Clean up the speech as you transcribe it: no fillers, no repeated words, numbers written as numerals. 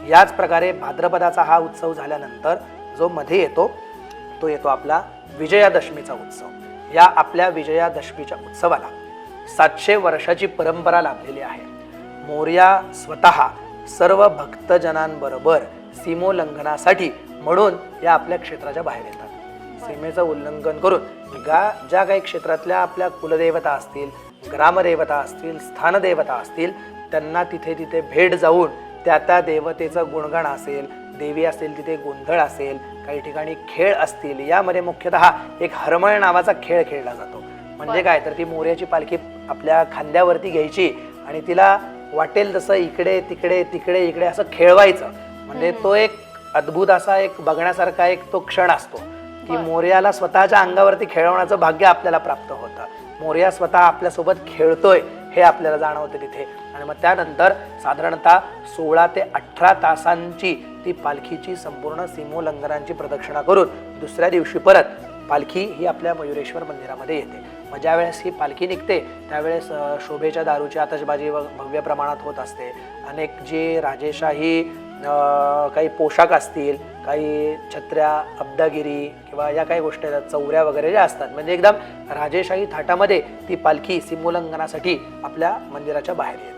याच प्रकारे भाद्रपदाचा हा उत्सव झाल्यानंतर जो मध्ये येतो तो येतो आपला विजयादशमीचा उत्सव। या आपल्या विजयादशमीच्या उत्सवाला 700 वर्षाची परंपरा लाभलेली आहे। मोरया स्वतः सर्व भक्तजनांबरोबर सीमोल्लंघनासाठी म्हणून या आपल्या क्षेत्राच्या बाहेर येतात। सीमेचं उल्लंघन करून ज्या काही क्षेत्रातल्या आपल्या कुलदेवता असतील, ग्रामदेवता असतील, स्थानदेवता असतील, त्यांना तिथे भेट जाऊन त्या देवतेचं गुणगान असेल, देवी असेल तिथे गोंधळ असेल, काही ठिकाणी खेळ असतील, यामध्ये मुख्यतः एक हरमळ नावाचा खेळ खेळला जातो। म्हणजे काय तर ती मोर्याची पालखी आपल्या खांद्यावरती घ्यायची आणि तिला वाटेल तसं इकडे तिकडे तिकडे इकडे असं खेळवायचं। म्हणजे तो एक अद्भुत असा एक बघण्यासारखा एक तो क्षण असतो की मोर्याला स्वतःच्या अंगावरती खेळवण्याचं भाग्य आपल्याला प्राप्त होतं। मोरया स्वतः आपल्यासोबत खेळतोय हे आपल्याला जाणवते तिथे। आणि मग त्यानंतर साधारणतः 16 ते 18 तासांची ती पालखीची संपूर्ण सीमोल्लंघनांची प्रदक्षिणा करून दुसऱ्या दिवशी परत पालखी ही आपल्या मयुरेश्वर मंदिरामध्ये येते। मग ज्यावेळेस ही पालखी निघते त्यावेळेस शोभेच्या दारूची आतषबाजी भव्य प्रमाणात होत असते। अनेक जे राजेशाही काही पोशाख असतील, काही छत्र्या, अब्दागिरी किंवा या काही गोष्टी चौऱ्या वगैरे ज्या असतात, म्हणजे एकदम राजेशाही थाटामध्ये ती पालखी सीमोल्लंघनासाठी आपल्या मंदिराच्या बाहेर येते।